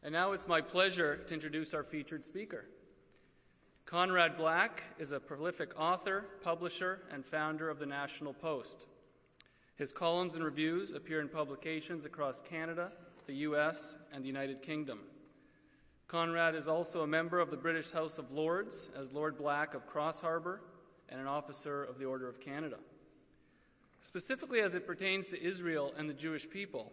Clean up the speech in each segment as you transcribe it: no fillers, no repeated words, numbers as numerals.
And now it's my pleasure to introduce our featured speaker. Conrad Black is a prolific author, publisher, and founder of the National Post. His columns and reviews appear in publications across Canada, the U.S., and the United Kingdom. Conrad is also a member of the British House of Lords as Lord Black of Cross Harbour and an officer of the Order of Canada. Specifically as it pertains to Israel and the Jewish people,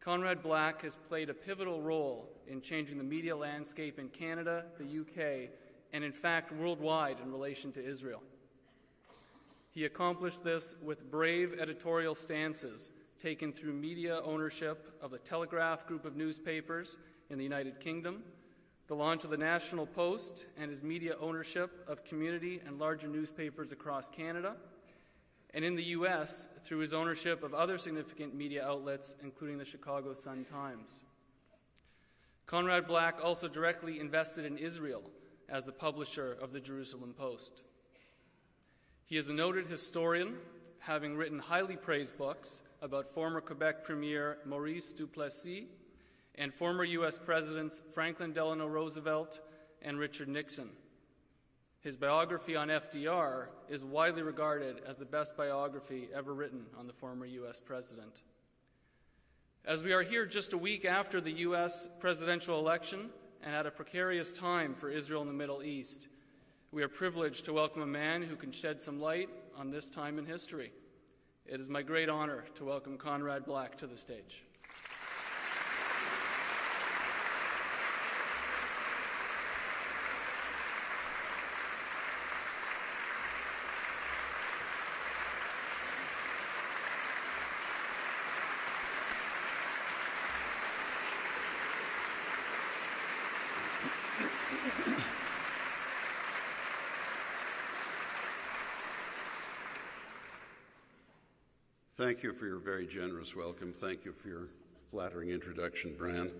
Conrad Black has played a pivotal role in changing the media landscape in Canada, the UK, and in fact worldwide in relation to Israel. He accomplished this with brave editorial stances taken through media ownership of the Telegraph group of newspapers in the United Kingdom, the launch of the National Post, and his media ownership of community and larger newspapers across Canada, and in the U.S. through his ownership of other significant media outlets, including the Chicago Sun-Times. Conrad Black also directly invested in Israel as the publisher of the Jerusalem Post. He is a noted historian, having written highly praised books about former Quebec Premier Maurice Duplessis and former U.S. Presidents Franklin Delano Roosevelt and Richard Nixon. His biography on FDR is widely regarded as the best biography ever written on the former U.S. president. As we are here just a week after the U.S. presidential election and at a precarious time for Israel and the Middle East, we are privileged to welcome a man who can shed some light on this time in history. It is my great honor to welcome Conrad Black to the stage. Thank you for your very generous welcome. Thank you for your flattering introduction, Brian.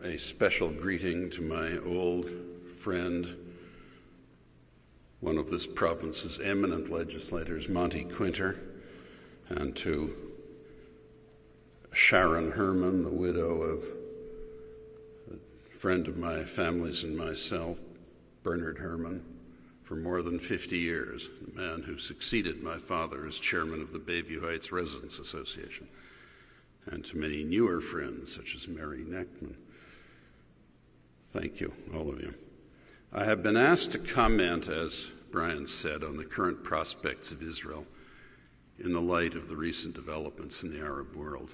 A special greeting to my old friend, one of this province's eminent legislators, Monty Quinter, and to Sharon Herman, the widow of a friend of my family's and myself, Bernard Herman, for more than 50 years, the man who succeeded my father as chairman of the Bayview Heights Residents Association, and to many newer friends, such as Mary Neckman. Thank you, all of you. I have been asked to comment, as Brian said, on the current prospects of Israel in the light of the recent developments in the Arab world,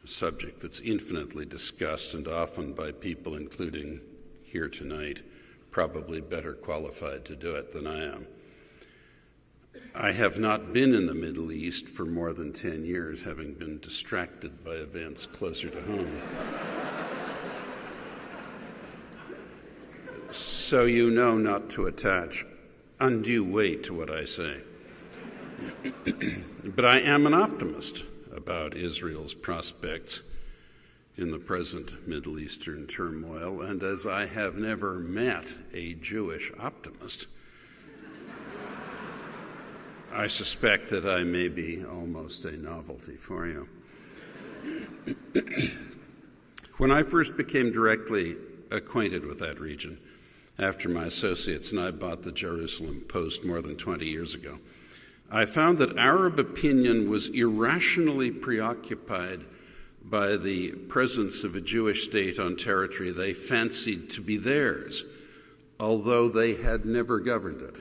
a subject that's infinitely discussed and often by people, including here tonight, probably better qualified to do it than I am. I have not been in the Middle East for more than 10 years, having been distracted by events closer to home. So you know not to attach undue weight to what I say. But I am an optimist about Israel's prospects in the present Middle Eastern turmoil, and as I have never met a Jewish optimist, I suspect that I may be almost a novelty for you. When I first became directly acquainted with that region, after my associates and I bought the Jerusalem Post more than 20 years ago, I found that Arab opinion was irrationally preoccupied by the presence of a Jewish state on territory they fancied to be theirs, although they had never governed it.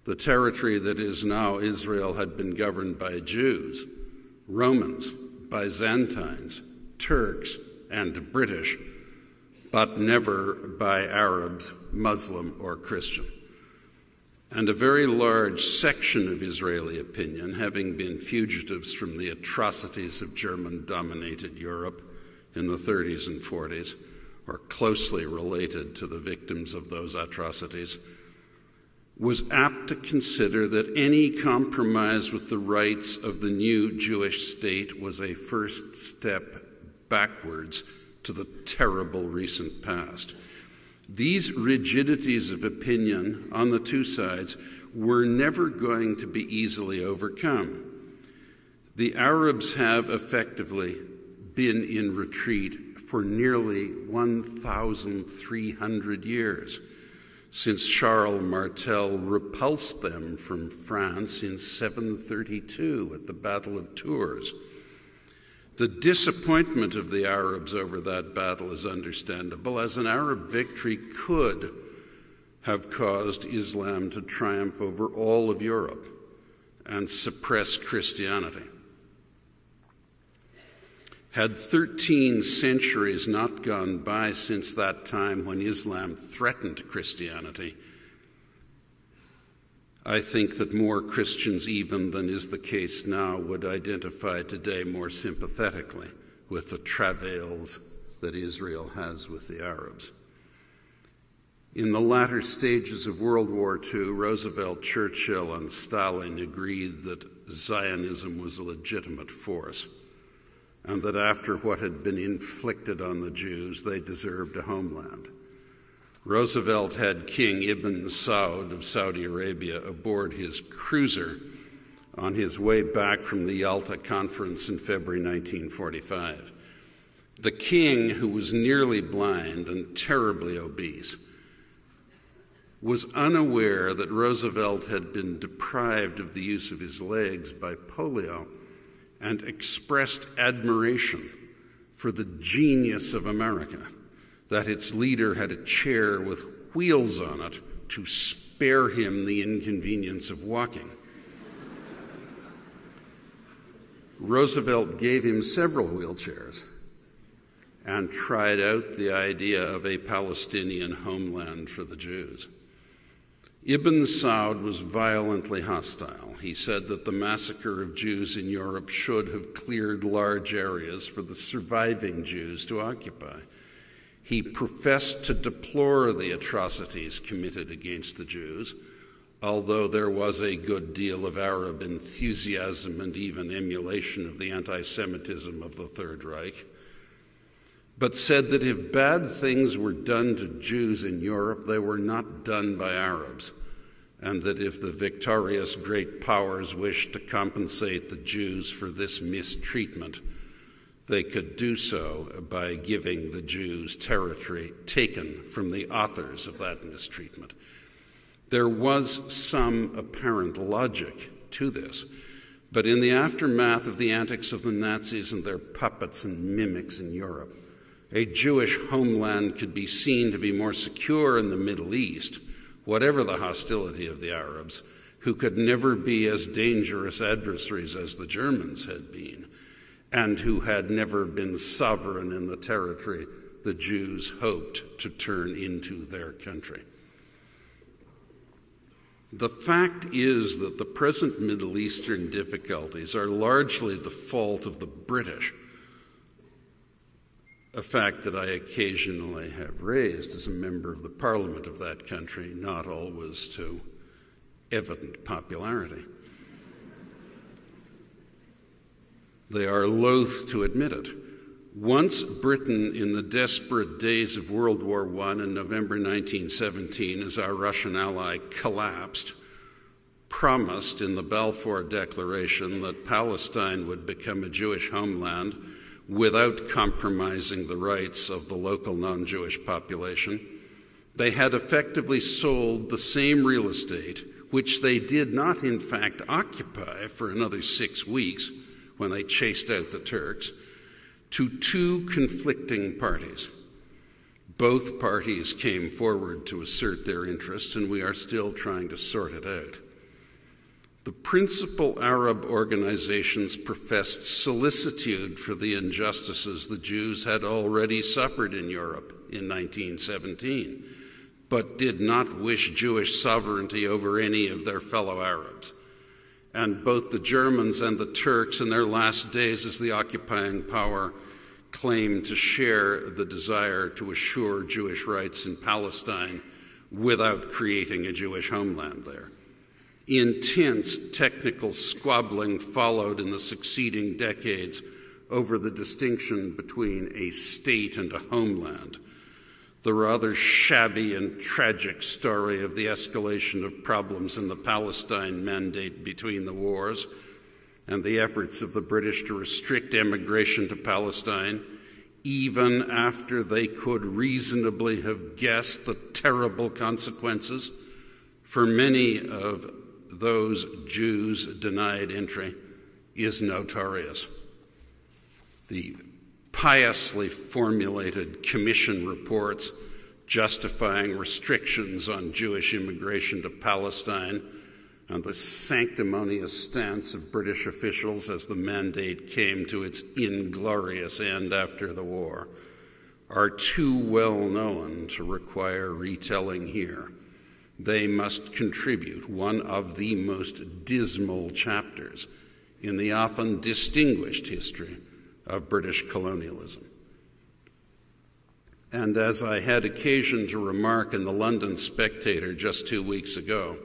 The territory that is now Israel had been governed by Jews, Romans, Byzantines, Turks, and British, but never by Arabs, Muslim, or Christian. And a very large section of Israeli opinion, having been fugitives from the atrocities of German-dominated Europe in the 30s and 40s, or closely related to the victims of those atrocities, was apt to consider that any compromise with the rights of the new Jewish state was a first step backwards to the terrible recent past. These rigidities of opinion on the two sides were never going to be easily overcome. The Arabs have effectively been in retreat for nearly 1,300 years, since Charles Martel repulsed them from France in 732 at the Battle of Tours. The disappointment of the Arabs over that battle is understandable, as an Arab victory could have caused Islam to triumph over all of Europe and suppress Christianity. Had 13 centuries not gone by since that time when Islam threatened Christianity, I think that more Christians even than is the case now would identify today more sympathetically with the travails that Israel has with the Arabs. In the latter stages of World War II, Roosevelt, Churchill, and Stalin agreed that Zionism was a legitimate force, and that after what had been inflicted on the Jews, they deserved a homeland. Roosevelt had King Ibn Saud of Saudi Arabia aboard his cruiser on his way back from the Yalta Conference in February 1945. The king, who was nearly blind and terribly obese, was unaware that Roosevelt had been deprived of the use of his legs by polio, and expressed admiration for the genius of America, that its leader had a chair with wheels on it to spare him the inconvenience of walking. Roosevelt gave him several wheelchairs and tried out the idea of a Palestinian homeland for the Jews. Ibn Saud was violently hostile. He said that the massacre of Jews in Europe should have cleared large areas for the surviving Jews to occupy. He professed to deplore the atrocities committed against the Jews, although there was a good deal of Arab enthusiasm and even emulation of the anti-Semitism of the Third Reich, but said that if bad things were done to Jews in Europe, they were not done by Arabs, and that if the victorious great powers wished to compensate the Jews for this mistreatment, they could do so by giving the Jews territory taken from the authors of that mistreatment. There was some apparent logic to this, but in the aftermath of the antics of the Nazis and their puppets and mimics in Europe, a Jewish homeland could be seen to be more secure in the Middle East, whatever the hostility of the Arabs, who could never be as dangerous adversaries as the Germans had been, and who had never been sovereign in the territory the Jews hoped to turn into their country. The fact is that the present Middle Eastern difficulties are largely the fault of the British, a fact that I occasionally have raised as a member of the parliament of that country, not always to evident popularity. They are loath to admit it. Once Britain, in the desperate days of World War I in November 1917, as our Russian ally collapsed, promised in the Balfour Declaration that Palestine would become a Jewish homeland without compromising the rights of the local non-Jewish population, they had effectively sold the same real estate, which they did not in fact occupy for another 6 weeks when they chased out the Turks, to two conflicting parties. Both parties came forward to assert their interests, and we are still trying to sort it out. The principal Arab organizations professed solicitude for the injustices the Jews had already suffered in Europe in 1917, but did not wish Jewish sovereignty over any of their fellow Arabs. And both the Germans and the Turks, in their last days as the occupying power, claimed to share the desire to assure Jewish rights in Palestine without creating a Jewish homeland there. Intense technical squabbling followed in the succeeding decades over the distinction between a state and a homeland. The rather shabby and tragic story of the escalation of problems in the Palestine Mandate between the wars and the efforts of the British to restrict emigration to Palestine, even after they could reasonably have guessed the terrible consequences for many of those Jews denied entry, is notorious. The piously formulated commission reports justifying restrictions on Jewish immigration to Palestine and the sanctimonious stance of British officials as the mandate came to its inglorious end after the war are too well known to require retelling here. They must contribute one of the most dismal chapters in the often distinguished history of British colonialism. And as I had occasion to remark in the London Spectator just 2 weeks ago,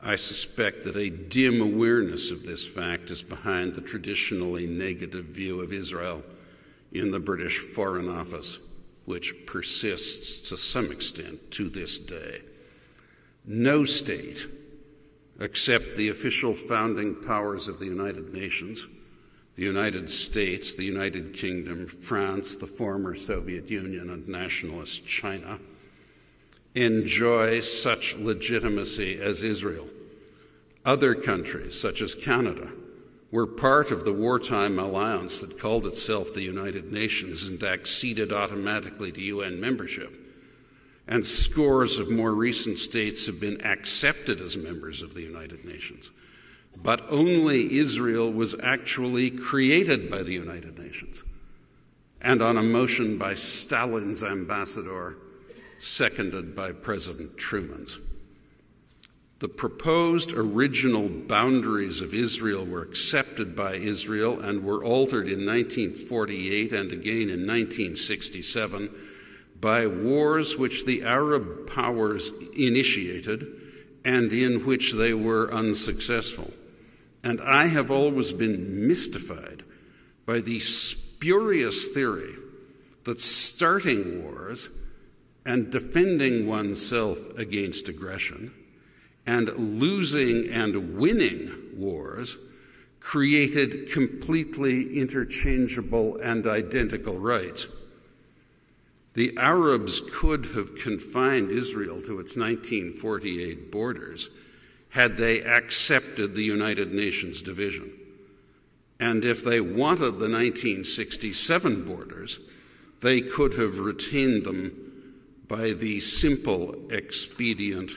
I suspect that a dim awareness of this fact is behind the traditionally negative view of Israel in the British Foreign Office, which persists to some extent to this day. No state, except the official founding powers of the United Nations, the United States, the United Kingdom, France, the former Soviet Union, and nationalist China, enjoy such legitimacy as Israel. Other countries, such as Canada, were part of the wartime alliance that called itself the United Nations and acceded automatically to UN membership. And scores of more recent states have been accepted as members of the United Nations. But only Israel was actually created by the United Nations, and on a motion by Stalin's ambassador, seconded by President Truman's. The proposed original boundaries of Israel were accepted by Israel and were altered in 1948 and again in 1967 by wars which the Arab powers initiated and in which they were unsuccessful. And I have always been mystified by the spurious theory that starting wars and defending oneself against aggression and losing and winning wars created completely interchangeable and identical rights. The Arabs could have confined Israel to its 1948 borders had they accepted the United Nations division. And if they wanted the 1967 borders, they could have retained them by the simple expedient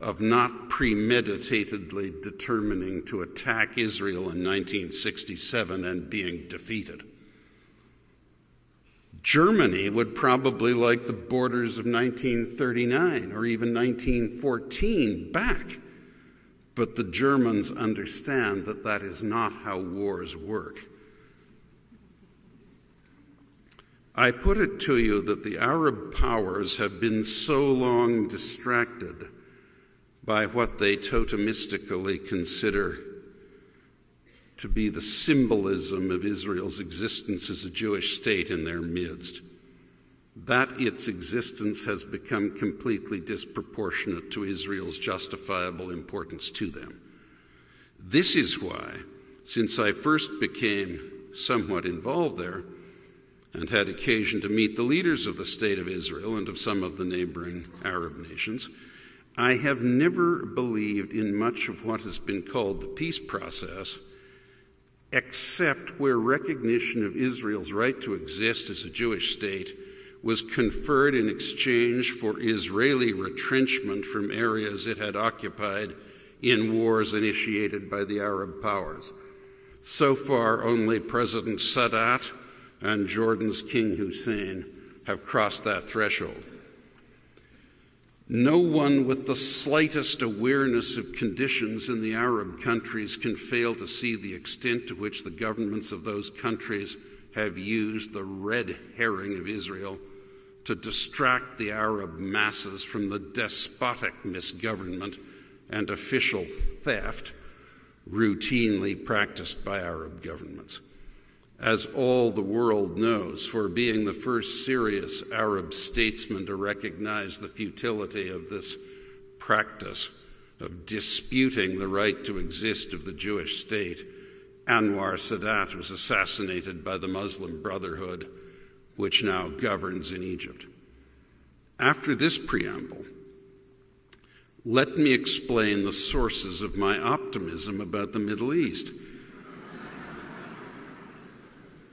of not premeditatedly determining to attack Israel in 1967 and being defeated. Germany would probably like the borders of 1939 or even 1914 back. But the Germans understand that that is not how wars work. I put it to you that the Arab powers have been so long distracted by what they totemistically consider to be the symbolism of Israel's existence as a Jewish state in their midst, that its existence has become completely disproportionate to Israel's justifiable importance to them. This is why, since I first became somewhat involved there and had occasion to meet the leaders of the State of Israel and of some of the neighboring Arab nations, I have never believed in much of what has been called the peace process, except where recognition of Israel's right to exist as a Jewish state was conferred in exchange for Israeli retrenchment from areas it had occupied in wars initiated by the Arab powers. So far, only President Sadat and Jordan's King Hussein have crossed that threshold. No one with the slightest awareness of conditions in the Arab countries can fail to see the extent to which the governments of those countries have used the red herring of Israel to distract the Arab masses from the despotic misgovernment and official theft routinely practiced by Arab governments. As all the world knows, for being the first serious Arab statesman to recognize the futility of this practice of disputing the right to exist of the Jewish state, Anwar Sadat was assassinated by the Muslim Brotherhood, which now governs in Egypt. After this preamble, let me explain the sources of my optimism about the Middle East.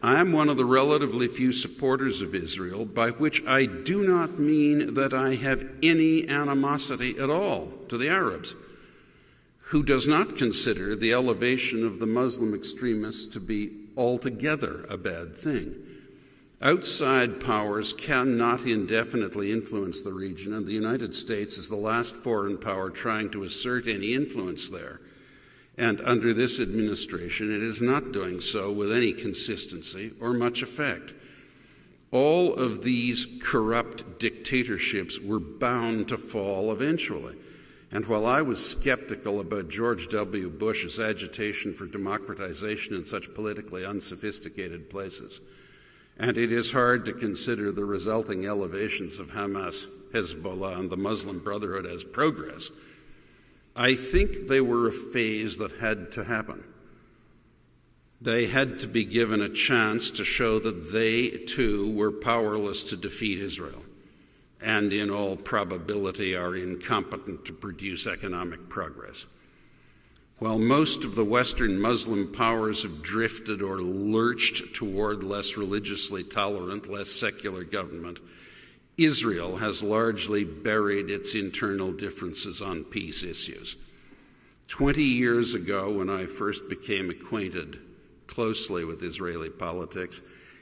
I am one of the relatively few supporters of Israel, by which I do not mean that I have any animosity at all to the Arabs, who does not consider the elevation of the Muslim extremists to be altogether a bad thing. Outside powers cannot indefinitely influence the region, and the United States is the last foreign power trying to assert any influence there. And under this administration, it is not doing so with any consistency or much effect. All of these corrupt dictatorships were bound to fall eventually. And while I was skeptical about George W. Bush's agitation for democratization in such politically unsophisticated places, and it is hard to consider the resulting elevations of Hamas, Hezbollah, and the Muslim Brotherhood as progress, I think they were a phase that had to happen. They had to be given a chance to show that they, too, were powerless to defeat Israel, and in all probability are incompetent to produce economic progress. While most of the Western Muslim powers have drifted or lurched toward less religiously tolerant, less secular government, Israel has largely buried its internal differences on peace issues. 20 years ago, when I first became acquainted closely with Israeli politics,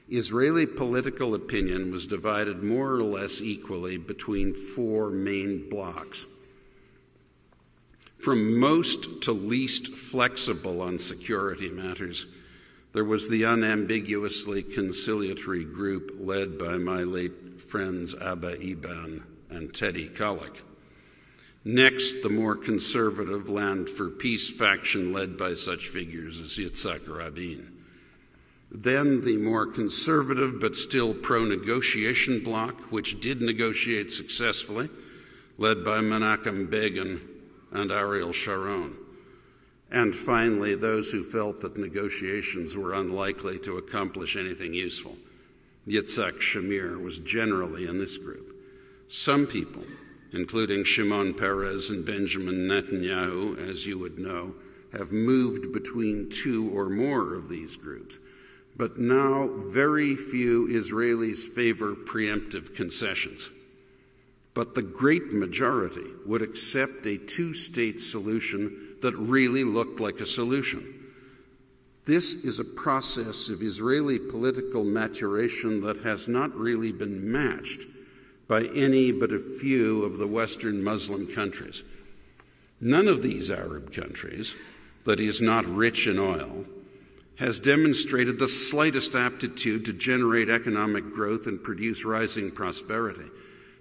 Israeli political opinion was divided more or less equally between four main blocs. From most to least flexible on security matters, there was the unambiguously conciliatory group led by my late friends Abba Eban and Teddy Kollek. Next, the more conservative Land for Peace faction led by such figures as Yitzhak Rabin. Then the more conservative but still pro-negotiation bloc, which did negotiate successfully, led by Menachem Begin and Ariel Sharon. And finally, those who felt that negotiations were unlikely to accomplish anything useful. Yitzhak Shamir was generally in this group. Some people, including Shimon Peres and Benjamin Netanyahu, as you would know, have moved between two or more of these groups. But now very few Israelis favor preemptive concessions. But the great majority would accept a two-state solution that really looked like a solution. This is a process of Israeli political maturation that has not really been matched by any but a few of the Western Muslim countries. None of these Arab countries that is not rich in oil has demonstrated the slightest aptitude to generate economic growth and produce rising prosperity.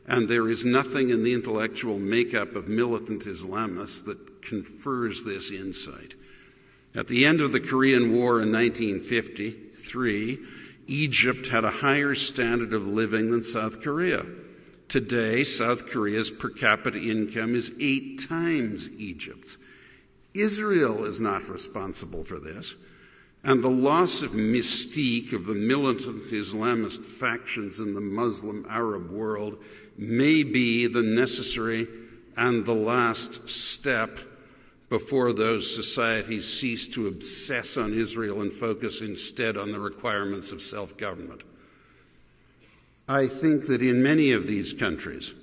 And there is nothing in the intellectual makeup of militant Islamists that confers this insight. At the end of the Korean War in 1953, Egypt had a higher standard of living than South Korea. Today, South Korea's per capita income is 8 times Egypt's. Israel is not responsible for this. And the loss of mystique of the militant Islamist factions in the Muslim Arab world may be the necessary and the last step before those societies cease to obsess on Israel and focus instead on the requirements of self-government. I think that in many of these countries,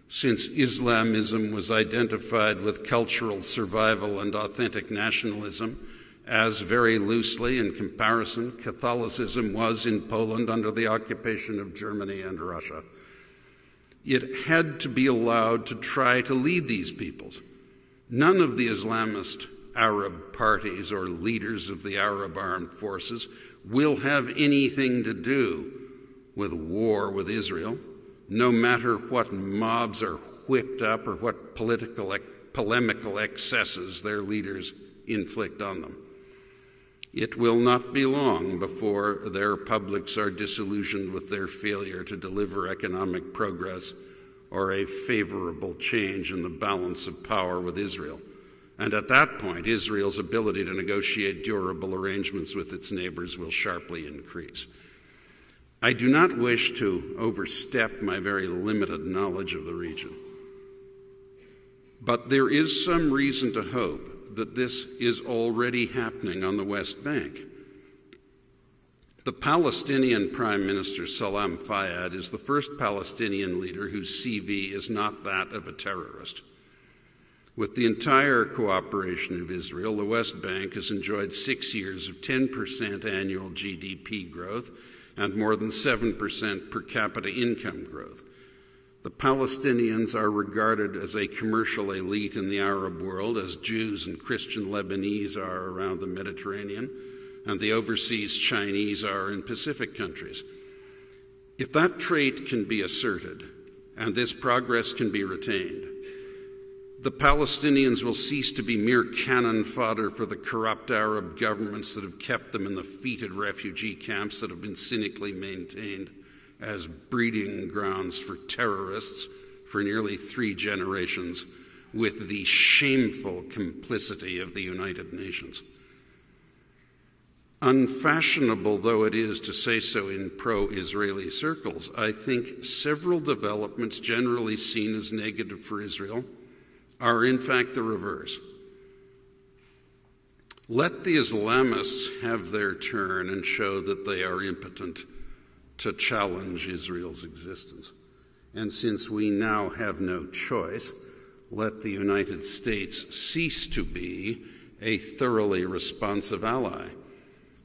since Islamism was identified with cultural survival and authentic nationalism, as very loosely in comparison Catholicism was in Poland under the occupation of Germany and Russia, it had to be allowed to try to lead these peoples. None of the Islamist Arab parties or leaders of the Arab armed forces will have anything to do with war with Israel, no matter what mobs are whipped up or what polemical excesses their leaders inflict on them. It will not be long before their publics are disillusioned with their failure to deliver economic progress or a favorable change in the balance of power with Israel. And at that point, Israel's ability to negotiate durable arrangements with its neighbors will sharply increase. I do not wish to overstep my very limited knowledge of the region, but there is some reason to hope that this is already happening on the West Bank. The Palestinian Prime Minister Salam Fayyad is the first Palestinian leader whose CV is not that of a terrorist. With the entire cooperation of Israel, the West Bank has enjoyed 6 years of 10% annual GDP growth and more than 7% per capita income growth. The Palestinians are regarded as a commercial elite in the Arab world, as Jews and Christian Lebanese are around the Mediterranean, and the overseas Chinese are in Pacific countries. If that trait can be asserted, and this progress can be retained, the Palestinians will cease to be mere cannon fodder for the corrupt Arab governments that have kept them in the fetid refugee camps that have been cynically maintained as breeding grounds for terrorists for nearly 3 generations, with the shameful complicity of the United Nations. Unfashionable though it is to say so in pro-Israeli circles, I think several developments generally seen as negative for Israel are in fact the reverse. Let the Islamists have their turn and show that they are impotent to challenge Israel's existence. And since we now have no choice, let the United States cease to be a thoroughly responsive ally,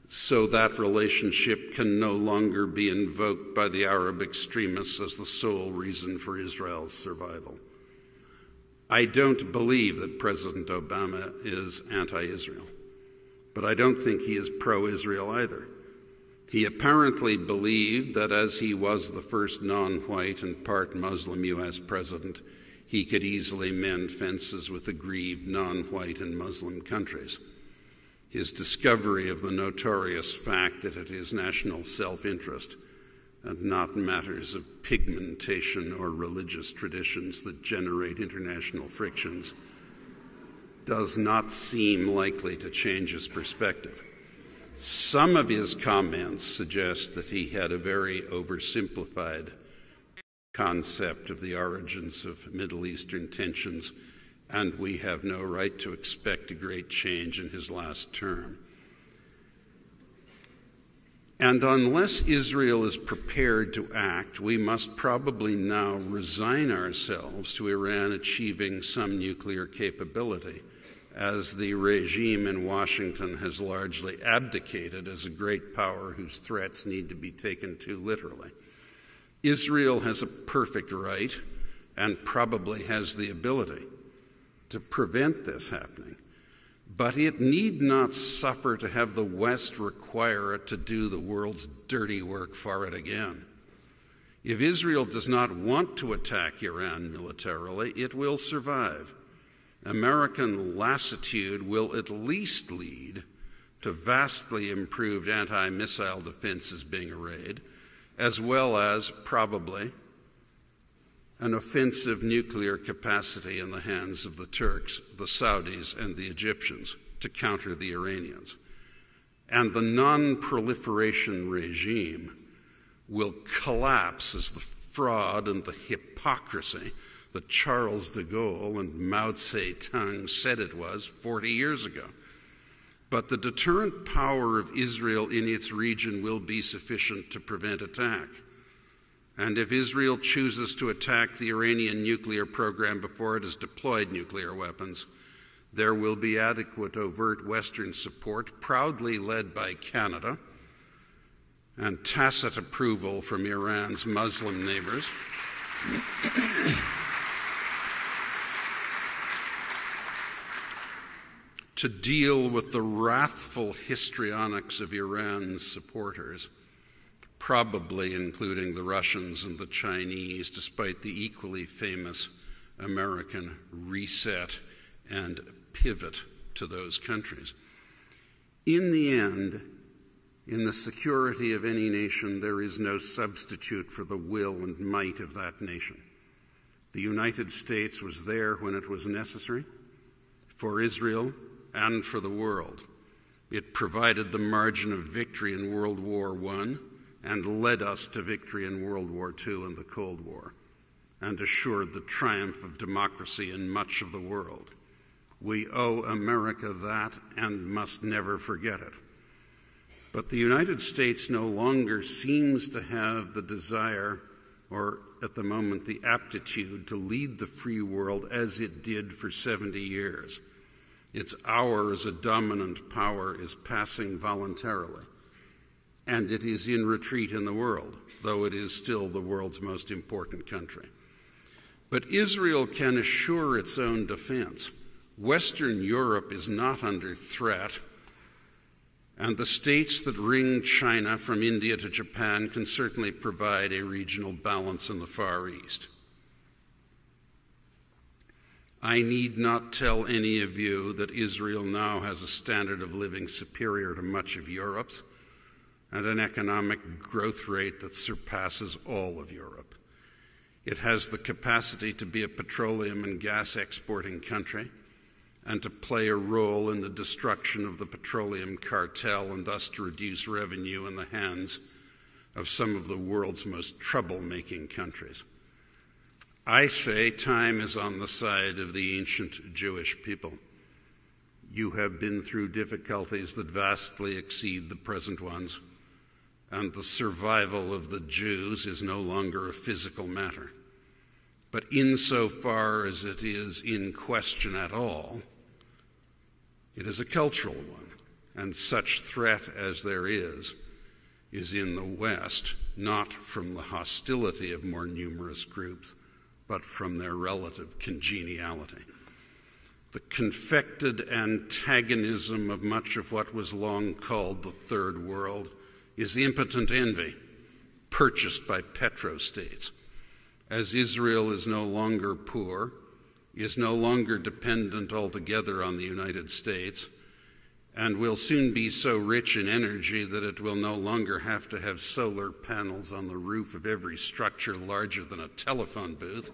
so that relationship can no longer be invoked by the Arab extremists as the sole reason for Israel's survival. I don't believe that President Obama is anti-Israel, but I don't think he is pro-Israel either. He apparently believed that as he was the first non-white and part Muslim U.S. president, he could easily mend fences with aggrieved non-white and Muslim countries. His discovery of the notorious fact that it is national self-interest and not matters of pigmentation or religious traditions that generate international frictions does not seem likely to change his perspective. Some of his comments suggest that he had a very oversimplified concept of the origins of Middle Eastern tensions, and we have no right to expect a great change in his last term. And unless Israel is prepared to act, we must probably now resign ourselves to Iran achieving some nuclear capability, as the regime in Washington has largely abdicated as a great power whose threats need to be taken too literally. Israel has a perfect right, and probably has the ability, to prevent this happening. But it need not suffer to have the West require it to do the world's dirty work for it again. If Israel does not want to attack Iran militarily, it will survive. American lassitude will at least lead to vastly improved anti-missile defenses being arrayed, as well as, probably, an offensive nuclear capacity in the hands of the Turks, the Saudis, and the Egyptians to counter the Iranians. And the non-proliferation regime will collapse as the fraud and the hypocrisy that Charles de Gaulle and Mao Zedong said it was 40 years ago. But the deterrent power of Israel in its region will be sufficient to prevent attack. And if Israel chooses to attack the Iranian nuclear program before it has deployed nuclear weapons, there will be adequate overt Western support, proudly led by Canada, and tacit approval from Iran's Muslim neighbors. To deal with the wrathful histrionics of Iran's supporters, probably including the Russians and the Chinese, despite the equally famous American reset and pivot to those countries. In the end, in the security of any nation, there is no substitute for the will and might of that nation. The United States was there when it was necessary, for Israel and for the world. It provided the margin of victory in World War I and led us to victory in World War II and the Cold War, and assured the triumph of democracy in much of the world. We owe America that and must never forget it. But the United States no longer seems to have the desire, or at the moment the aptitude, to lead the free world as it did for 70 years. Its hour as a dominant power is passing voluntarily, and it is in retreat in the world, though it is still the world's most important country. But Israel can assure its own defense. Western Europe is not under threat, and the states that ring China from India to Japan can certainly provide a regional balance in the Far East. I need not tell any of you that Israel now has a standard of living superior to much of Europe's and an economic growth rate that surpasses all of Europe. It has the capacity to be a petroleum and gas exporting country and to play a role in the destruction of the petroleum cartel and thus to reduce revenue in the hands of some of the world's most troublemaking countries. I say time is on the side of the ancient Jewish people. You have been through difficulties that vastly exceed the present ones, and the survival of the Jews is no longer a physical matter. But insofar as it is in question at all, it is a cultural one, and such threat as there is in the West, not from the hostility of more numerous groups, but from their relative congeniality. The confected antagonism of much of what was long called the Third World is impotent envy, purchased by petrostates. As Israel is no longer poor, is no longer dependent altogether on the United States, and will soon be so rich in energy that it will no longer have to have solar panels on the roof of every structure larger than a telephone booth.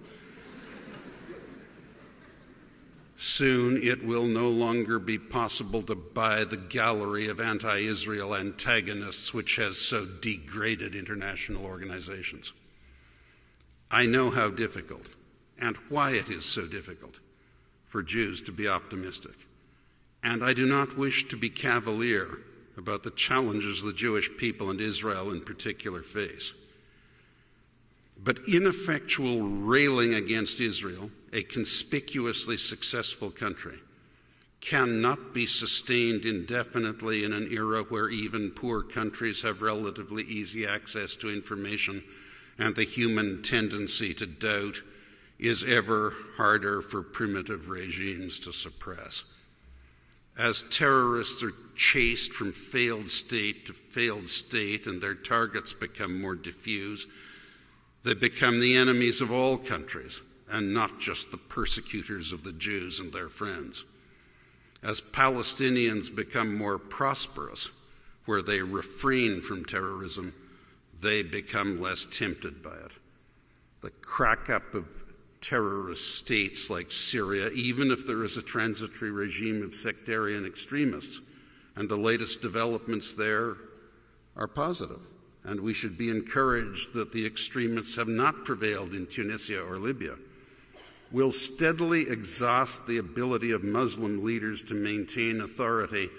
Soon it will no longer be possible to buy the gallery of anti-Israel antagonists which has so degraded international organizations. I know how difficult and why it is so difficult for Jews to be optimistic. And I do not wish to be cavalier about the challenges the Jewish people and Israel in particular face. But ineffectual railing against Israel, a conspicuously successful country, cannot be sustained indefinitely in an era where even poor countries have relatively easy access to information and the human tendency to doubt is ever harder for primitive regimes to suppress. As terrorists are chased from failed state to failed state and their targets become more diffuse, they become the enemies of all countries and not just the persecutors of the Jews and their friends. As Palestinians become more prosperous, where they refrain from terrorism, they become less tempted by it. The crack-up of terrorist states like Syria, even if there is a transitory regime of sectarian extremists, and the latest developments there are positive. And we should be encouraged that the extremists have not prevailed in Tunisia or Libya, will steadily exhaust the ability of Muslim leaders to maintain authority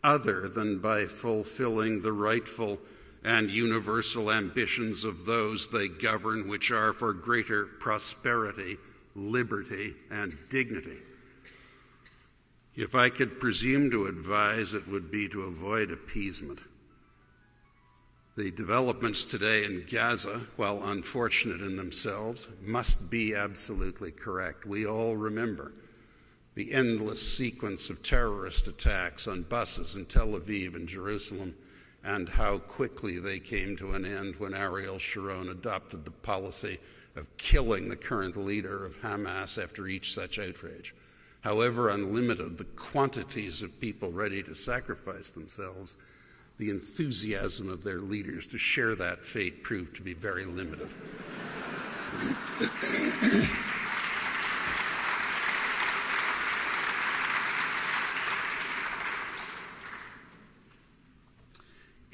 other than by fulfilling the rightful and universal ambitions of those they govern, which are for greater prosperity, liberty, and dignity. If I could presume to advise, it would be to avoid appeasement. The developments today in Gaza, while unfortunate in themselves, must be absolutely correct. We all remember the endless sequence of terrorist attacks on buses in Tel Aviv and Jerusalem, and how quickly they came to an end when Ariel Sharon adopted the policy of killing the current leader of Hamas after each such outrage. However unlimited the quantities of people ready to sacrifice themselves, the enthusiasm of their leaders to share that fate proved to be very limited.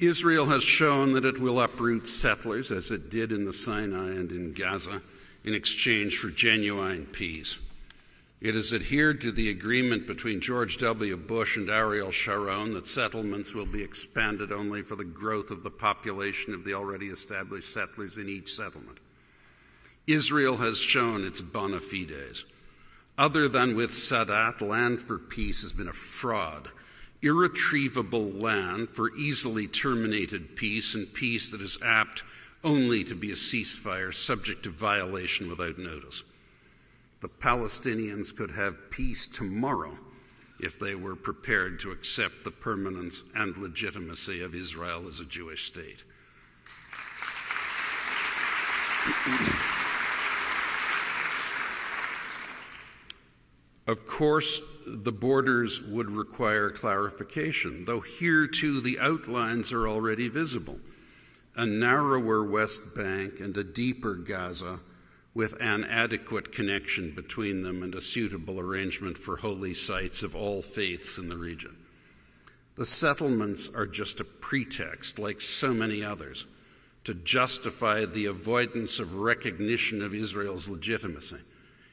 Israel has shown that it will uproot settlers, as it did in the Sinai and in Gaza, in exchange for genuine peace. It has adhered to the agreement between George W. Bush and Ariel Sharon that settlements will be expanded only for the growth of the population of the already established settlers in each settlement. Israel has shown its bona fides. Other than with Sadat, land for peace has been a fraud, irretrievable land for easily terminated peace, and peace that is apt only to be a ceasefire subject to violation without notice. The Palestinians could have peace tomorrow if they were prepared to accept the permanence and legitimacy of Israel as a Jewish state. Of course, the borders would require clarification, though here too the outlines are already visible. A narrower West Bank and a deeper Gaza with an adequate connection between them and a suitable arrangement for holy sites of all faiths in the region. The settlements are just a pretext, like so many others, to justify the avoidance of recognition of Israel's legitimacy.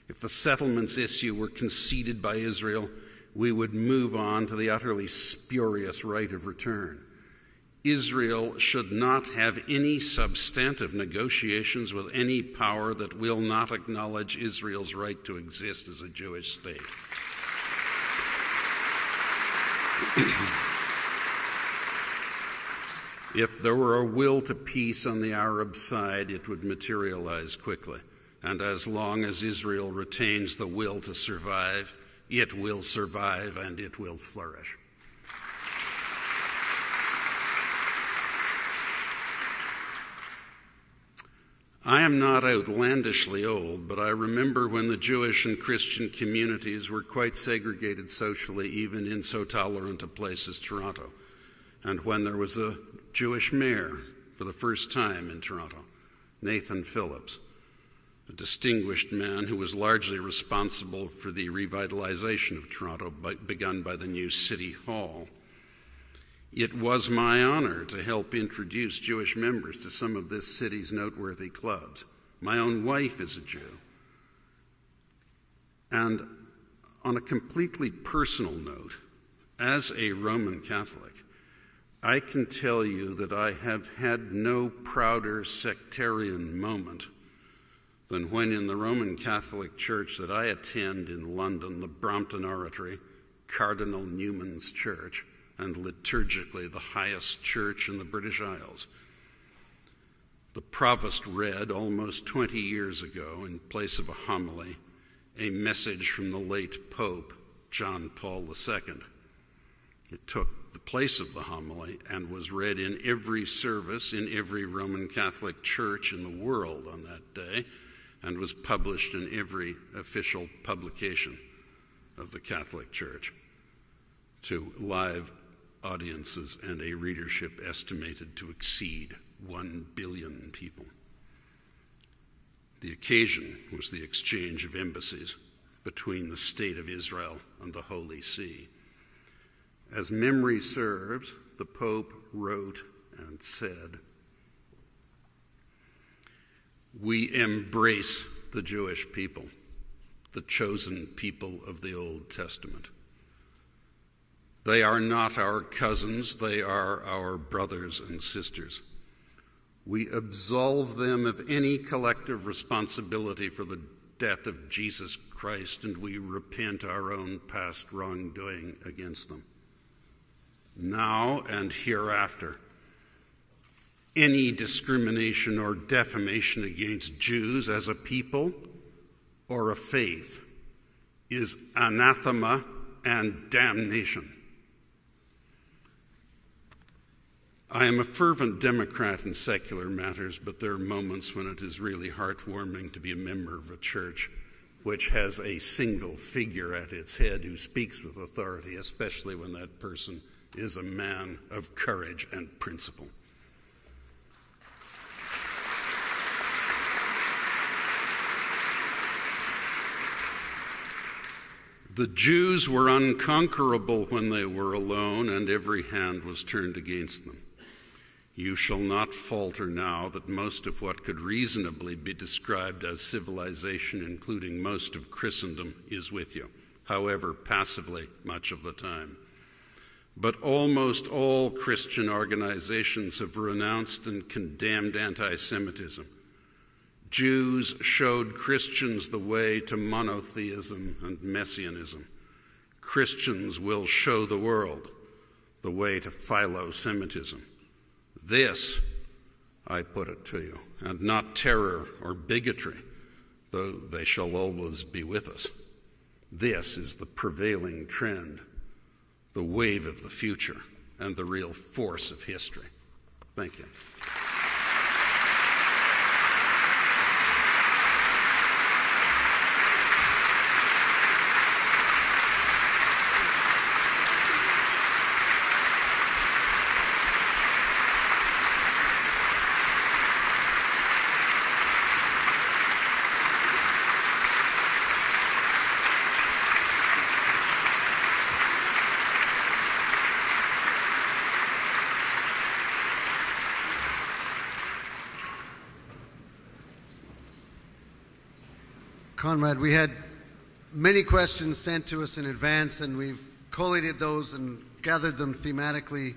If the settlements issue were conceded by Israel, we would move on to the utterly spurious right of return. Israel should not have any substantive negotiations with any power that will not acknowledge Israel's right to exist as a Jewish state. If there were a will to peace on the Arab side, it would materialize quickly. And as long as Israel retains the will to survive, it will survive and it will flourish. I am not outlandishly old, but I remember when the Jewish and Christian communities were quite segregated socially, even in so tolerant a place as Toronto, and when there was a Jewish mayor for the first time in Toronto, Nathan Phillips, a distinguished man who was largely responsible for the revitalization of Toronto begun by the new City Hall. It was my honor to help introduce Jewish members to some of this city's noteworthy clubs. My own wife is a Jew. And on a completely personal note, as a Roman Catholic, I can tell you that I have had no prouder sectarian moment than when in the Roman Catholic Church that I attend in London, the Brompton Oratory, Cardinal Newman's Church, and liturgically the highest church in the British Isles, the provost read almost 20 years ago, in place of a homily, a message from the late Pope John Paul II. It took the place of the homily and was read in every service in every Roman Catholic church in the world on that day, and was published in every official publication of the Catholic Church to live audiences and a readership estimated to exceed 1 billion people. The occasion was the exchange of embassies between the State of Israel and the Holy See. As memory serves, the Pope wrote and said, "We embrace the Jewish people, the chosen people of the Old Testament. They are not our cousins, they are our brothers and sisters. We absolve them of any collective responsibility for the death of Jesus Christ, and we repent our own past wrongdoing against them. Now and hereafter, any discrimination or defamation against Jews as a people or a faith is anathema and damnation." I am a fervent Democrat in secular matters, but there are moments when it is really heartwarming to be a member of a church which has a single figure at its head who speaks with authority, especially when that person is a man of courage and principle. The Jews were unconquerable when they were alone, and every hand was turned against them. You shall not falter now that most of what could reasonably be described as civilization, including most of Christendom, is with you, however passively much of the time. But almost all Christian organizations have renounced and condemned anti-Semitism. Jews showed Christians the way to monotheism and messianism. Christians will show the world the way to philo-Semitism. This, I put it to you, and not terror or bigotry, though they shall always be with us. This is the prevailing trend, the wave of the future, and the real force of history. Thank you. Conrad, we had many questions sent to us in advance, and we've collated those and gathered them thematically,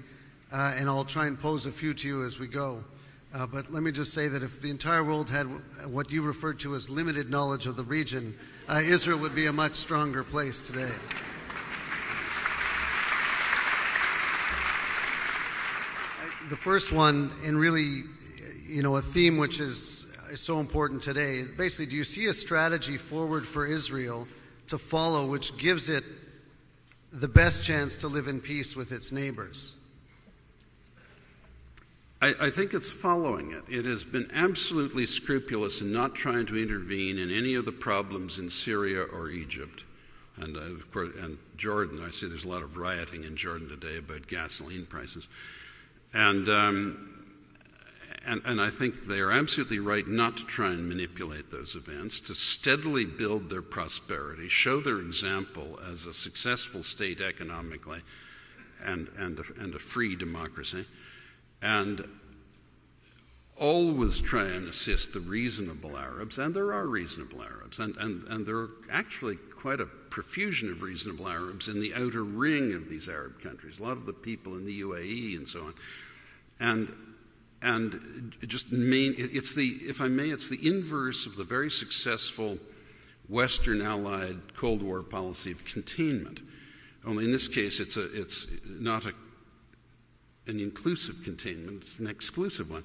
and I'll try and pose a few to you as we go. But let me just say that if the entire world had what you referred to as limited knowledge of the region, Israel would be a much stronger place today. The first one, and really, a theme which is so important today. Basically, do you see a strategy forward for Israel to follow which gives it the best chance to live in peace with its neighbors? I think it's following it. It has been absolutely scrupulous in not trying to intervene in any of the problems in Syria or Egypt. And, of course, and Jordan. I see there's a lot of rioting in Jordan today about gasoline prices. And I think they are absolutely right not to try and manipulate those events, to steadily build their prosperity, show their example as a successful state economically and a free democracy, and always try and assist the reasonable Arabs, and there are reasonable Arabs, and there are actually quite a profusion of reasonable Arabs in the outer ring of these Arab countries, a lot of the people in the UAE and so on. And just it's the, if I may, it's the inverse of the very successful Western Allied Cold War policy of containment. Only in this case, it's not an inclusive containment, it's an exclusive one.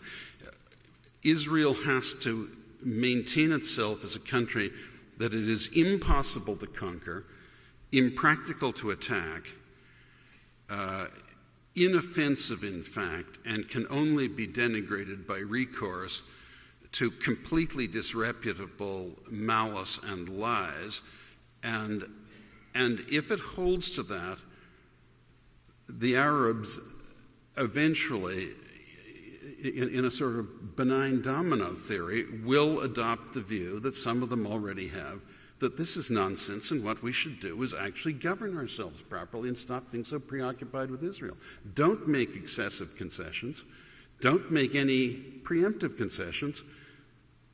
Israel has to maintain itself as a country that it is impossible to conquer, impractical to attack, inoffensive in fact, and can only be denigrated by recourse to completely disreputable malice and lies. And if it holds to that, the Arabs eventually, in a sort of benign domino theory, will adopt the view that some of them already have, that this is nonsense and what we should do is actually govern ourselves properly and stop being so preoccupied with Israel. Don't make excessive concessions. Don't make any preemptive concessions,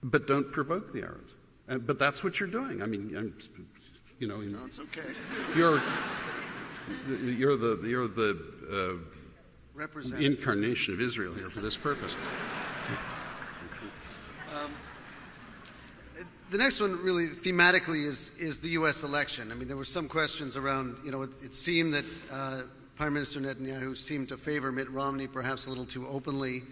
but don't provoke the Arabs. But that's what you're doing. I mean, no, it's okay. You're the incarnation of Israel here for this purpose. The next one, really, thematically, is the U.S. election. I mean, there were some questions around, it seemed that Prime Minister Netanyahu seemed to favor Mitt Romney perhaps a little too openly.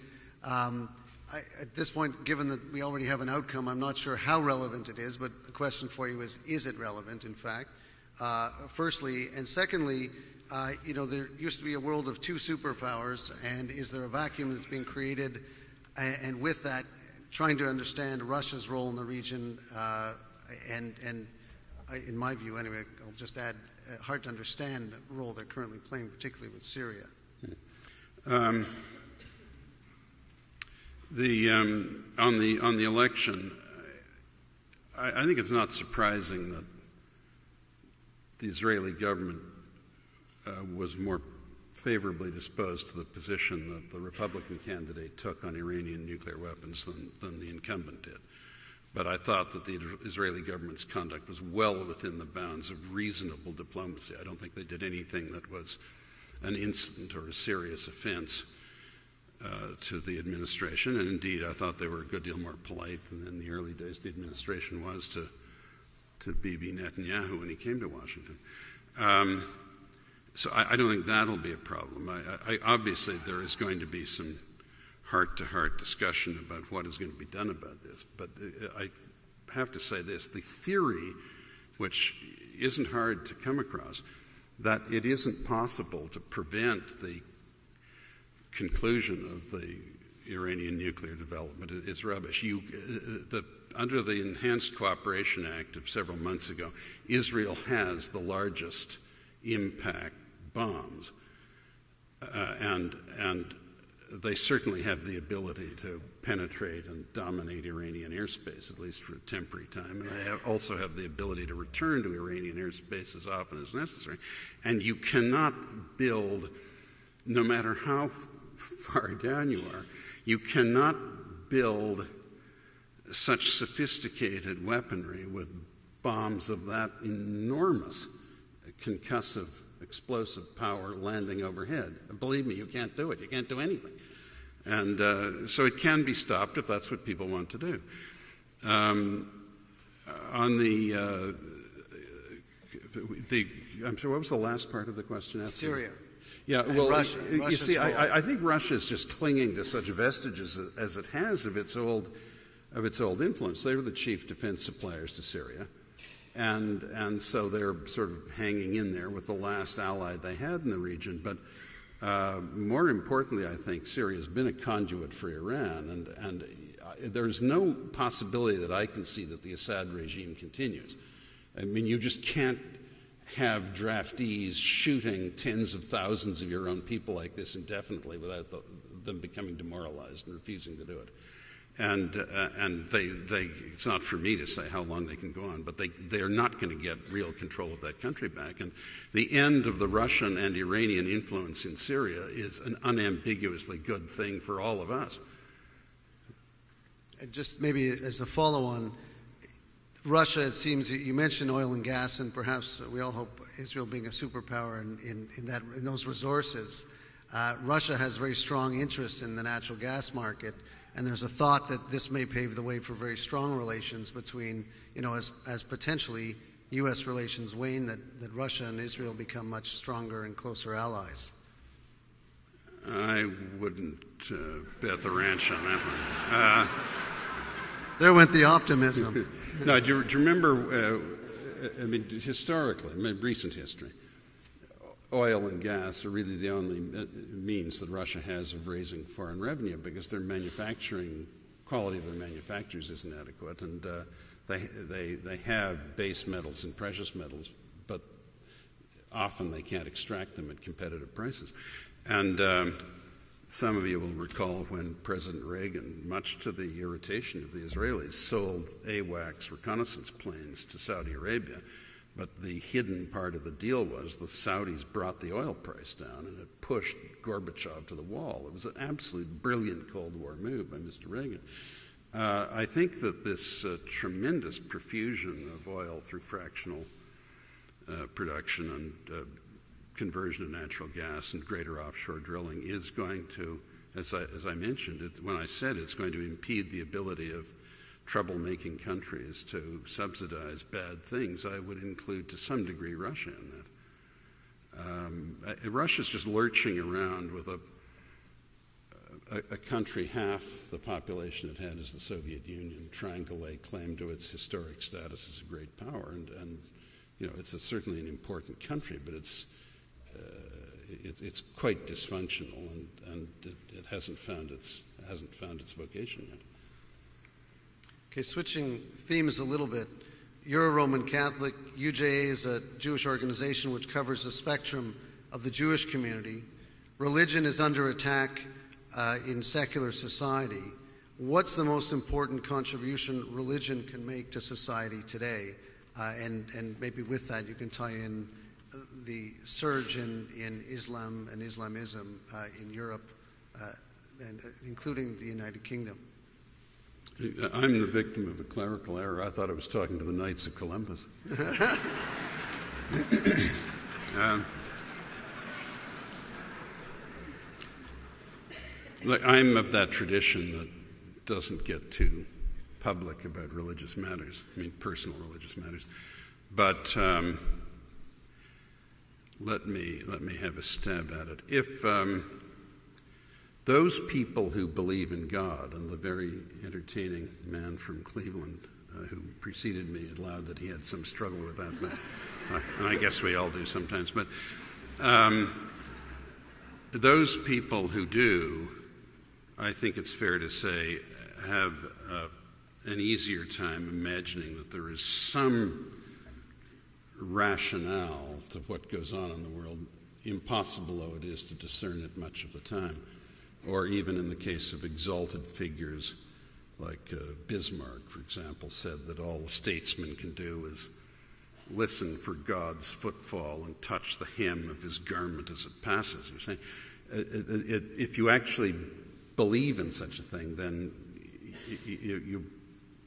At this point, given that we already have an outcome, I'm not sure how relevant it is, but the question for you is it relevant, in fact, firstly? And secondly, there used to be a world of two superpowers, and is there a vacuum that's being created? And with that, trying to understand Russia's role in the region, and in my view anyway, I'll just add, hard to understand the role they're currently playing, particularly with Syria. On the election, I think it's not surprising that the Israeli government was more favorably disposed to the position that the Republican candidate took on Iranian nuclear weapons than the incumbent did. But I thought that the Israeli government's conduct was well within the bounds of reasonable diplomacy. I don't think they did anything that was an incident or a serious offense to the administration, and indeed I thought they were a good deal more polite than in the early days the administration was to Bibi Netanyahu when he came to Washington. So I don't think that'll be a problem. Obviously there is going to be some heart-to-heart discussion about what is going to be done about this, but I have to say this, the theory, which isn't hard to come across, that it isn't possible to prevent the conclusion of the Iranian nuclear development is rubbish. Under the Enhanced Cooperation Act of several months ago, Israel has the largest impact bombs, and they certainly have the ability to penetrate and dominate Iranian airspace, at least for a temporary time. And they also have the ability to return to Iranian airspace as often as necessary. And you cannot build, no matter how far down you are, you cannot build such sophisticated weaponry with bombs of that enormous concussive explosive power landing overhead. Believe me, you can't do it. You can't do anything. And so it can be stopped if that's what people want to do. On I'm sorry, what was the last part of the question? After? Syria. Yeah, well, Russia. You see, I think Russia is just clinging to such vestiges as it has of its old influence. They were the chief defense suppliers to Syria. And so they're sort of hanging in there with the last ally they had in the region. But more importantly, I think Syria has been a conduit for Iran, and there's no possibility that I can see that the Assad regime continues. I mean, you just can't have draftees shooting tens of thousands of your own people like this indefinitely without them becoming demoralized and refusing to do it. And it's not for me to say how long they can go on, but they are not going to get real control of that country back. And the end of the Russian and Iranian influence in Syria is an unambiguously good thing for all of us. And just maybe as a follow-on, Russia, it seems, you mentioned oil and gas, and perhaps we all hope Israel being a superpower in those resources. Russia has very strong interest in the natural gas market. And there's a thought that this may pave the way for very strong relations between, as potentially U.S. relations wane, that Russia and Israel become much stronger and closer allies. I wouldn't bet the ranch on that one. There went the optimism. No, do you remember, historically, recent history, oil and gas are really the only means that Russia has of raising foreign revenue because their manufacturing quality of their manufacturers isn't adequate, and they have base metals and precious metals, but often they can't extract them at competitive prices. And some of you will recall when President Reagan, much to the irritation of the Israelis, sold AWACS reconnaissance planes to Saudi Arabia. But the hidden part of the deal was the Saudis brought the oil price down, and it pushed Gorbachev to the wall. It was an absolutely brilliant Cold War move by Mr. Reagan. I think that this tremendous profusion of oil through fractional production and conversion of natural gas and greater offshore drilling is going to, as I mentioned, when I said it's going to impede the ability of troublemaking countries to subsidize bad things, I would include to some degree Russia in that. Russia's just lurching around with a country half the population it had as the Soviet Union, trying to lay claim to its historic status as a great power. And it's certainly an important country, but it's quite dysfunctional, and it hasn't found its vocation yet. Okay, switching themes a little bit. You're a Roman Catholic. UJA is a Jewish organization which covers a spectrum of the Jewish community. Religion is under attack in secular society. What's the most important contribution religion can make to society today? And maybe with that you can tie in the surge in Islam and Islamism in Europe, and including the United Kingdom? I'm the victim of a clerical error. I thought I was talking to the Knights of Columbus. Look, I'm of that tradition that doesn't get too public about religious matters. I mean, personal religious matters. But let me have a stab at it. If those people who believe in God, and the very entertaining man from Cleveland who preceded me allowed that he had some struggle with that, but and I guess we all do sometimes. But those people who do, I think it's fair to say, have an easier time imagining that there is some rationale to what goes on in the world, impossible though it is to discern it much of the time. Or even in the case of exalted figures like Bismarck, for example, said that all a statesman can do is listen for God's footfall and touch the hem of his garment as it passes. You're saying, if you actually believe in such a thing, then you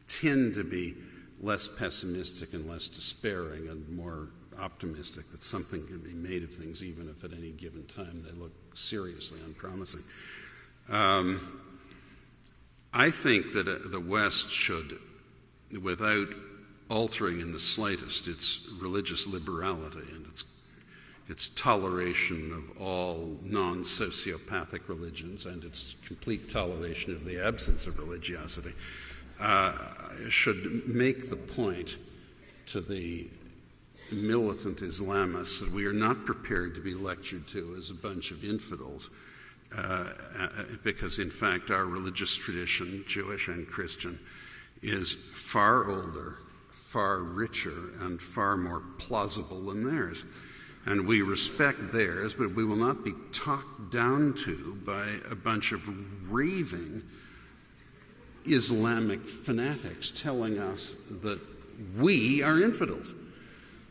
tend to be less pessimistic and less despairing and more optimistic that something can be made of things, even if at any given time they look seriously unpromising. I think that the West should, without altering in the slightest its religious liberality and its toleration of all non-sociopathic religions and its complete toleration of the absence of religiosity, should make the point to the militant Islamists that we are not prepared to be lectured to as a bunch of infidels, because in fact our religious tradition, Jewish and Christian, is far older, far richer, and far more plausible than theirs. And we respect theirs, but we will not be talked down to by a bunch of raving Islamic fanatics telling us that we are infidels.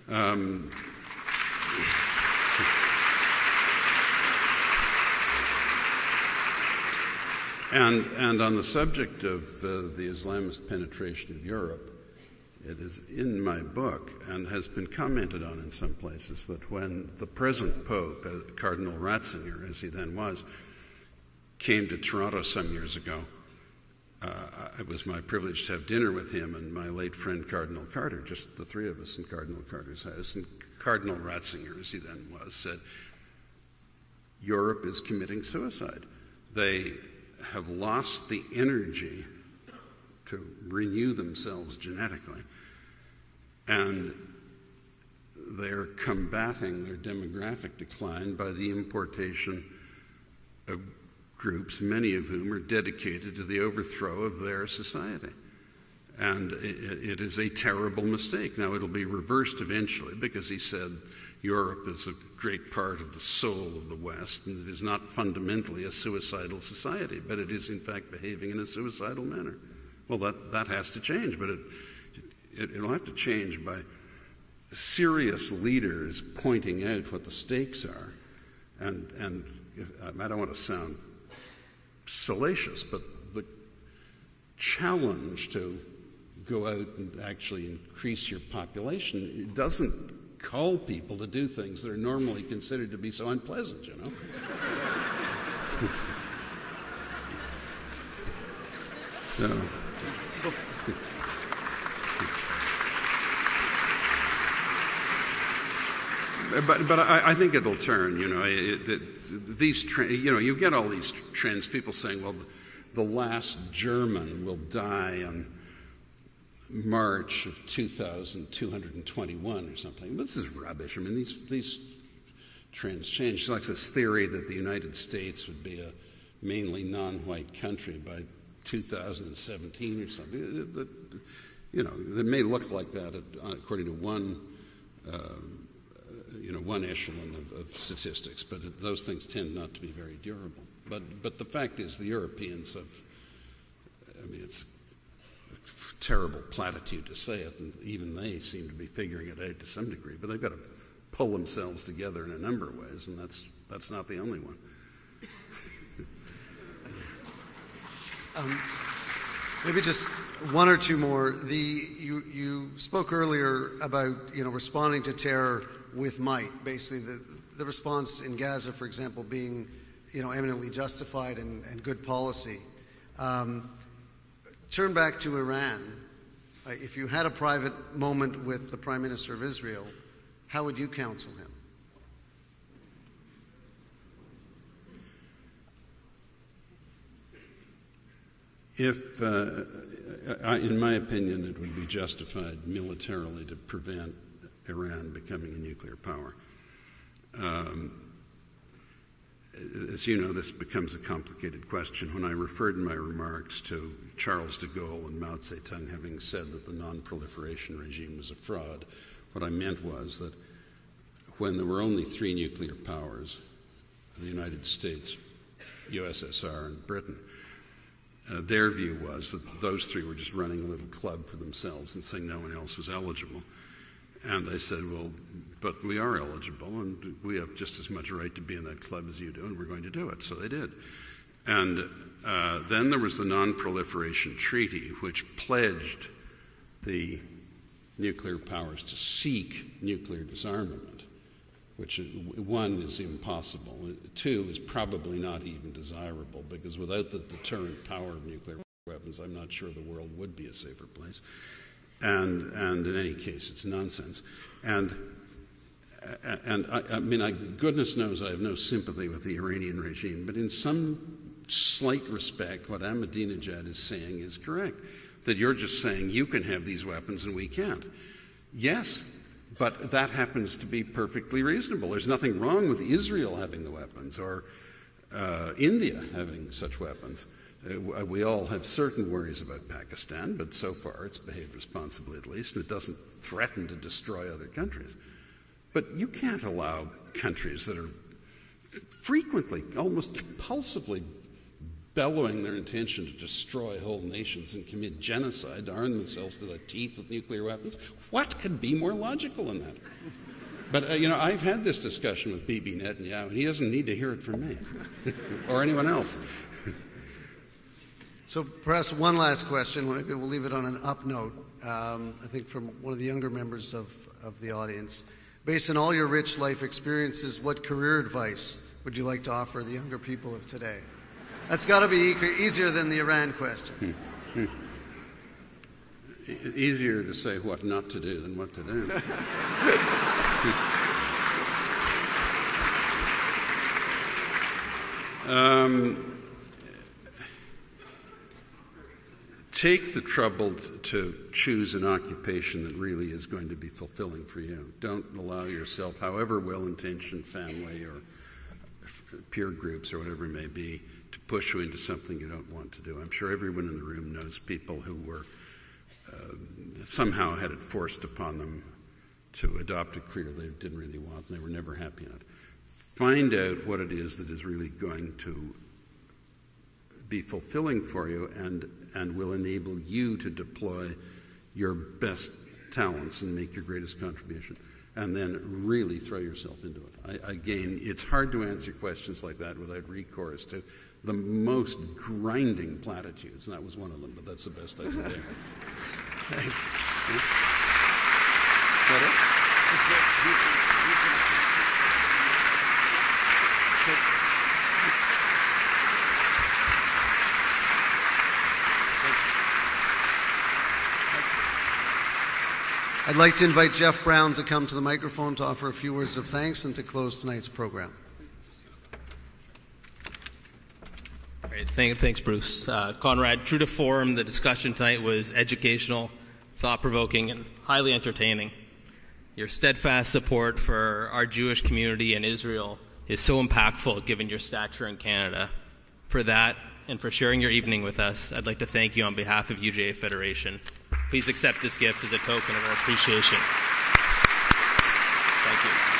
And on the subject of the Islamist penetration of Europe, it is in my book and has been commented on in some places that when the present Pope, Cardinal Ratzinger, as he then was, came to Toronto some years ago, it was my privilege to have dinner with him and my late friend Cardinal Carter, just the three of us in Cardinal Carter's house. And Cardinal Ratzinger, as he then was, said, Europe is committing suicide. They have lost the energy to renew themselves genetically, and they're combating their demographic decline by the importation of groups, many of whom are dedicated to the overthrow of their society. And it is a terrible mistake. Now, it'll be reversed eventually, because he said Europe is a great part of the soul of the West, and it is not fundamentally a suicidal society, but it is in fact behaving in a suicidal manner. Well, that has to change, but it'll have to change by serious leaders pointing out what the stakes are. And I don't want to sound salacious, but the challenge to go out and actually increase your population, it doesn't call people to do things that are normally considered to be so unpleasant, you know? So... But I think it'll turn, you know. You get all these trends, people saying, well, the last German will die on March of 2221 or something. This is rubbish. I mean, these trends change. It's like this theory that the United States would be a mainly non-white country by 2017 or something. It may look like that according to one echelon of statistics, but those things tend not to be very durable. But the fact is, the Europeans have, it's a terrible platitude to say it, and even they seem to be figuring it out to some degree, but they've got a pull themselves together in a number of ways, and that's not the only one. Maybe just one or two more. You spoke earlier about responding to terror with might. Basically, the response in Gaza, for example, being eminently justified and good policy. Turn back to Iran. If you had a private moment with the Prime Minister of Israel, how would you counsel him? If, in my opinion, it would be justified militarily to prevent Iran becoming a nuclear power. As you know, this becomes a complicated question. When I referred in my remarks to Charles de Gaulle and Mao Zedong having said that the non-proliferation regime was a fraud, what I meant was that when there were only 3 nuclear powers, the United States, USSR, and Britain, their view was that those 3 were just running a little club for themselves and saying no one else was eligible. And they said, well, but we are eligible, and we have just as much right to be in that club as you do, and we're going to do it. So they did. And then there was the Non-Proliferation Treaty, which pledged the nuclear powers to seek nuclear disarmament, which, 1, is impossible. 2 is probably not even desirable, because without the deterrent power of nuclear weapons, I'm not sure the world would be a safer place. And in any case, it's nonsense. And I mean, goodness knows I have no sympathy with the Iranian regime, but in some slight respect, what Ahmadinejad is saying is correct, that you're just saying you can have these weapons and we can't. Yes, but that happens to be perfectly reasonable. There's nothing wrong with Israel having the weapons or India having such weapons. We all have certain worries about Pakistan, but so far it's behaved responsibly at least, and it doesn't threaten to destroy other countries. But you can't allow countries that are frequently, almost compulsively bellowing their intention to destroy whole nations and commit genocide, to arm themselves to the teeth with nuclear weapons. What could be more logical than that? But, I've had this discussion with Bibi Netanyahu, and he doesn't need to hear it from me or anyone else. So perhaps one last question. Maybe we'll leave it on an up note, I think from one of the younger members of the audience. Based on all your rich life experiences, what career advice would you like to offer the younger people of today? That's got to be easier than the Iran question. Easier to say what not to do than what to do. Take the trouble to choose an occupation that really is going to be fulfilling for you. Don't allow yourself, however well-intentioned family or peer groups or whatever it may be, to push you into something you don't want to do. I'm sure everyone in the room knows people who were somehow had it forced upon them to adopt a career they didn't really want, and they were never happy in it. Find out what it is that is really going to be fulfilling for you and will enable you to deploy your best talents and make your greatest contribution, and then really throw yourself into it. Again, it's hard to answer questions like that without recourse to the most grinding platitudes, and that was one of them, but that's the best I can do. I'd like to invite Jeff Brown to come to the microphone to offer a few words of thanks and to close tonight's program. Great. Thanks, Bruce. Conrad, true to form, the discussion tonight was educational, thought-provoking, and highly entertaining. Your steadfast support for our Jewish community in Israel is so impactful given your stature in Canada. For that, and for sharing your evening with us, I'd like to thank you on behalf of UJA Federation. Please accept this gift as a token of our appreciation. Thank you.